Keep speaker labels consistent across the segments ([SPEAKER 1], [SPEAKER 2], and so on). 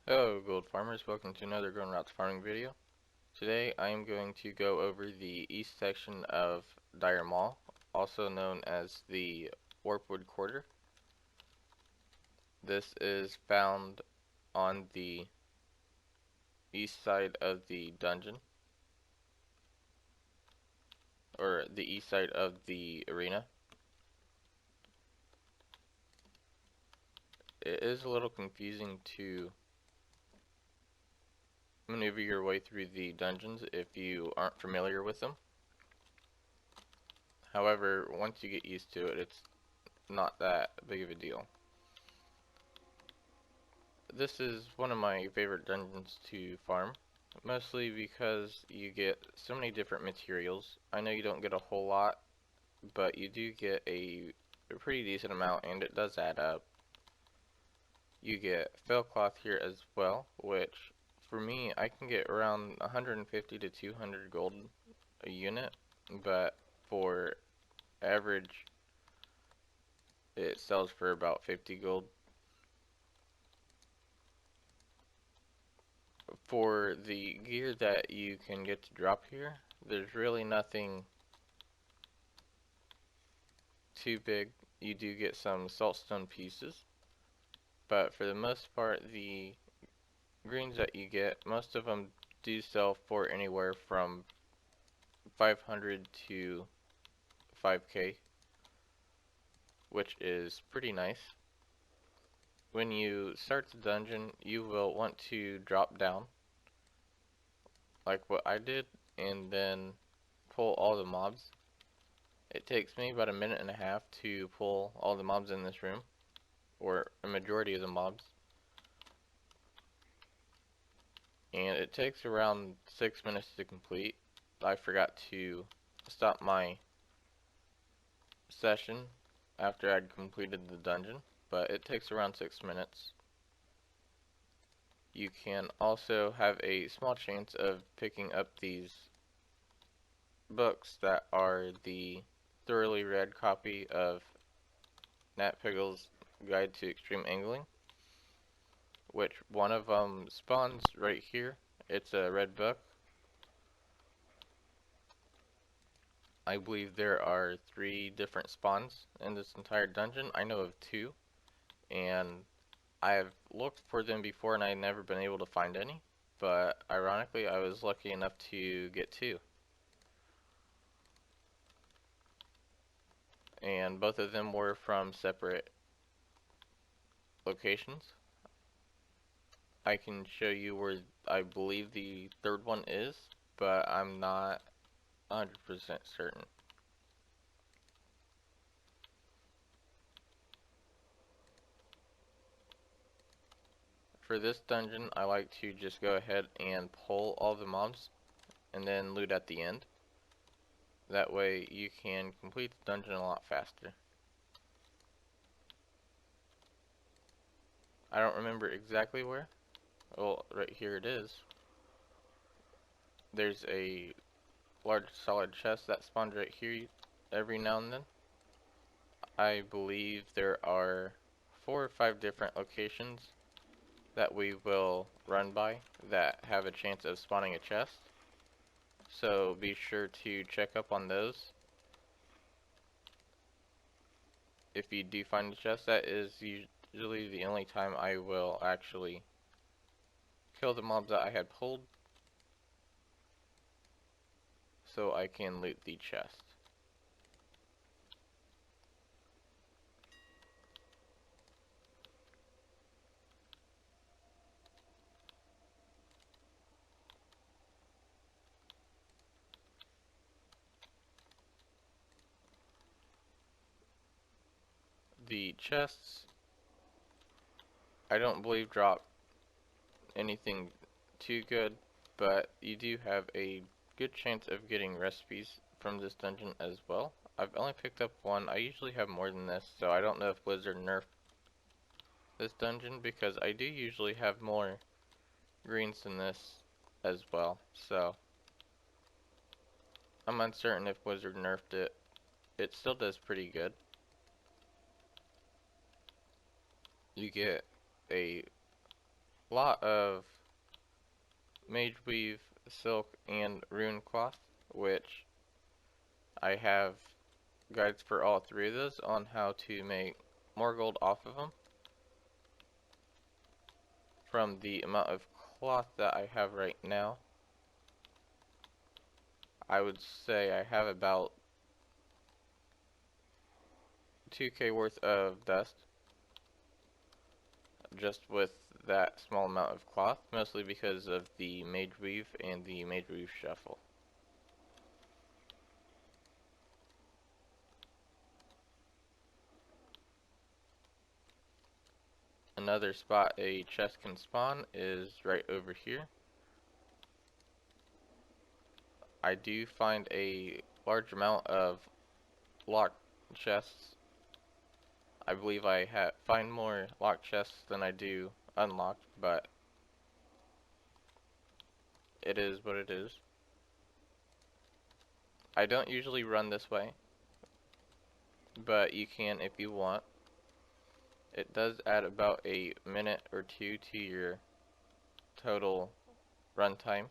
[SPEAKER 1] Hello gold farmers, welcome to another Going Routes farming video. Today I am going to go over the east section of Maul, also known as the Warpwood Quarter. This is found on the east side of the dungeon, or the east side of the arena. It is a little confusing to maneuver your way through the dungeons if you aren't familiar with them. However, once you get used to it, it's not that big of a deal. This is one of my favorite dungeons to farm, mostly because you get so many different materials. I know you don't get a whole lot, but you do get a pretty decent amount, and it does add up. You get fell cloth here as well, which for me, I can get around 150 to 200 gold a unit, but for average, it sells for about 50 gold. For the gear that you can get to drop here, there's really nothing too big. You do get some saltstone pieces, but for the most part, the greens that you get, most of them do sell for anywhere from 500 to 5k, which is pretty nice. When you start the dungeon, you will want to drop down, like what I did, and then pull all the mobs. It takes me about a minute and a half to pull all the mobs in this room, or a majority of the mobs. And it takes around 6 minutes to complete. I forgot to stop my session after I'd completed the dungeon, but it takes around 6 minutes. You can also have a small chance of picking up these books that are the thoroughly read copy of Nat Piggle's Guide to Extreme Angling, which one of them spawns right here. It's a red book. I believe there are 3 different spawns in this entire dungeon. I know of 2, and I've looked for them before and I've never been able to find any, but ironically I was lucky enough to get 2. And both of them were from separate locations. I can show you where I believe the third one is, but I'm not 100% certain. For this dungeon, I like to just go ahead and pull all the mobs and then loot at the end. That way you can complete the dungeon a lot faster. I don't remember exactly where. Well, right here it is. There's a large solid chest that spawns right here every now and then. I believe there are 4 or 5 different locations that we will run by that have a chance of spawning a chest. So be sure to check up on those. If you do find a chest, that is usually the only time I will actually kill the mobs that I had pulled, so I can loot the chest. The chests, I don't believe drop anything too good, but you do have a good chance of getting recipes from this dungeon as well. I've only picked up 1. I usually have more than this, so I don't know if Blizzard nerfed this dungeon, because I do usually have more greens than this as well, so I'm uncertain if Blizzard nerfed it. It still does pretty good. You get a lot of mage weave, silk, and rune cloth, which I have guides for all three of those on how to make more gold off of them from the amount of cloth that I have right now. I would say I have about 2k worth of dust just with that small amount of cloth, mostly because of the mage weave and the mage weave shuffle. Another spot a chest can spawn is right over here. I do find a large amount of locked chests. I believe I find more locked chests than I do unlocked, but it is what it is. I don't usually run this way, but you can if you want. It does add about a minute or two to your total runtime,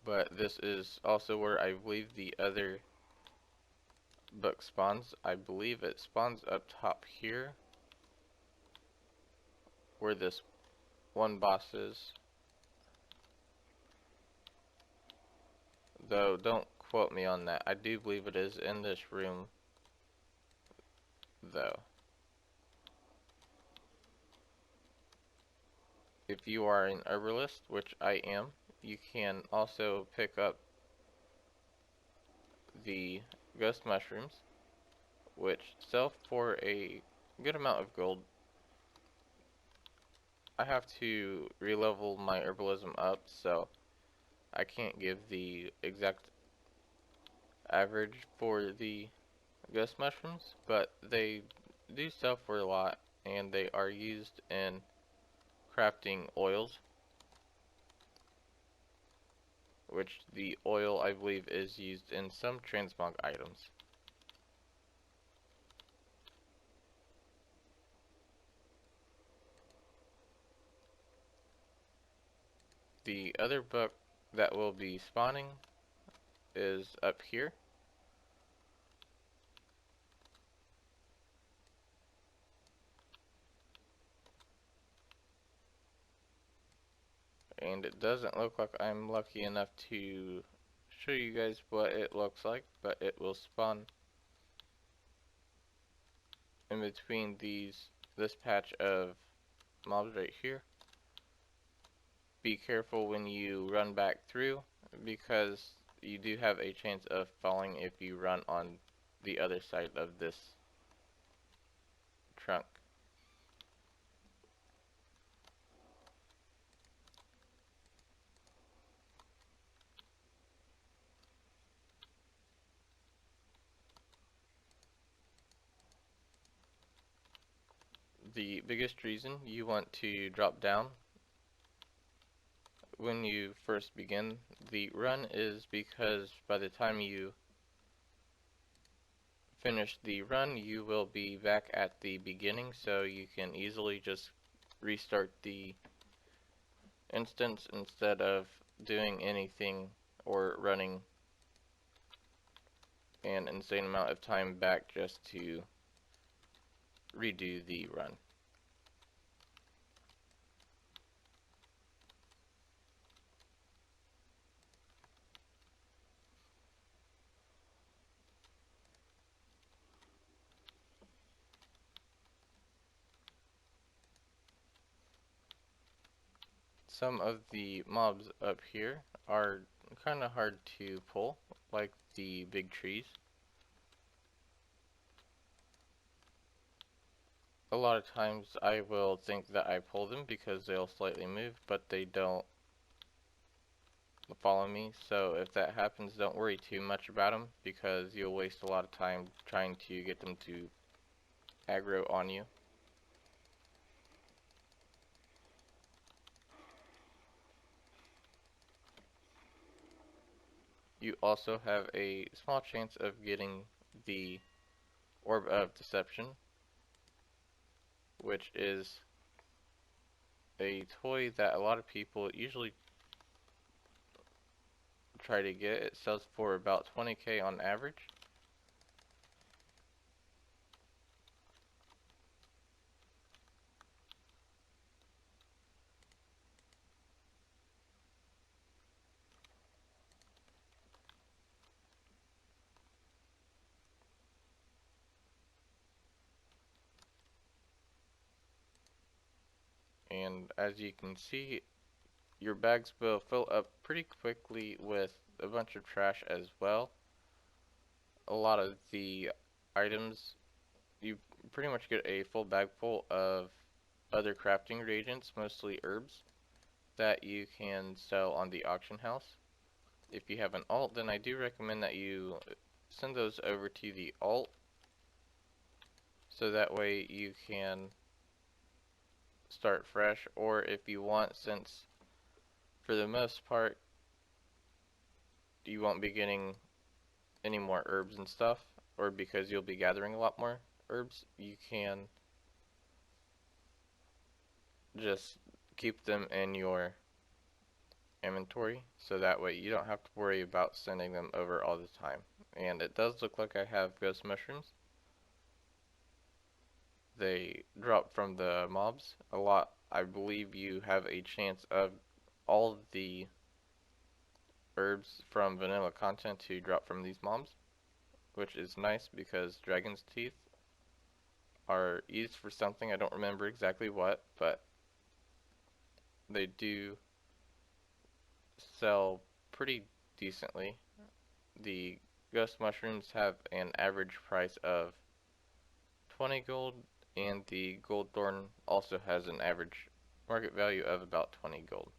[SPEAKER 1] but this is also where I believe the other book spawns. I believe it spawns up top here, where this one boss is. Though, don't quote me on that. I do believe it is in this room, though. If you are an herbalist, which I am, you can also pick up the ghost mushrooms, which sell for a good amount of gold. I have to re-level my herbalism up, so I can't give the exact average for the ghost mushrooms, but they do sell for a lot, and they are used in crafting oils, which the oil I believe is used in some transmog items. The other book that will be spawning is up here. And it doesn't look like I'm lucky enough to show you guys what it looks like, but it will spawn in between this patch of mobs right here. Be careful when you run back through, because you do have a chance of falling if you run on the other side of this trunk. The biggest reason you want to drop down when you first begin the run is because by the time you finish the run, you will be back at the beginning, so you can easily just restart the instance instead of doing anything or running an insane amount of time back just to redo the run. Some of the mobs up here are kind of hard to pull, like the big trees. A lot of times I will think that I pull them because they'll slightly move, but they don't follow me. So if that happens, don't worry too much about them, because you'll waste a lot of time trying to get them to aggro on you. You also have a small chance of getting the Orb of Deception, which is a toy that a lot of people usually try to get. It sells for about 20k on average. And as you can see, your bags will fill up pretty quickly with a bunch of trash as well. A lot of the items, you pretty much get a full bag full of other crafting reagents, mostly herbs, that you can sell on the auction house. If you have an alt, then I do recommend that you send those over to the alt, so that way you can start fresh. Or if you want, since for the most part you won't be getting any more herbs and stuff, or because you'll be gathering a lot more herbs, you can just keep them in your inventory, so that way you don't have to worry about sending them over all the time. And it does look like I have ghost mushrooms. They drop from the mobs a lot. I believe you have a chance of all of the herbs from vanilla content to drop from these mobs, which is nice because dragon's teeth are used for something. I don't remember exactly what, but they do sell pretty decently. The ghost mushrooms have an average price of 20 gold, and the gold thorn also has an average market value of about 20 gold.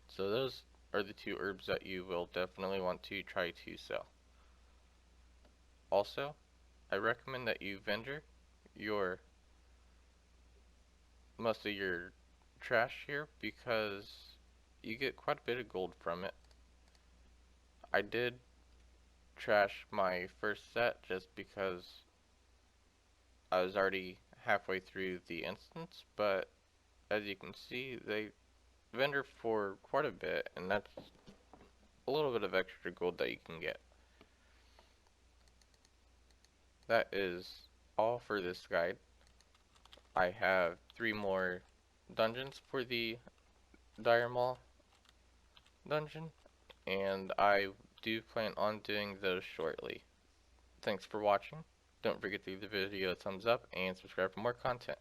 [SPEAKER 1] So those are the two herbs that you will definitely want to try to sell. Also, I recommend that you vendor your most of your trash here, because you get quite a bit of gold from it. I did trash my first set just because I was already halfway through the instance, but as you can see, they vendor for quite a bit, and that's a little bit of extra gold that you can get. That is all for this guide. I have 3 more dungeons for the Dire Maul dungeon, and I do plan on doing those shortly. Thanks for watching. Don't forget to give the video a thumbs up and subscribe for more content.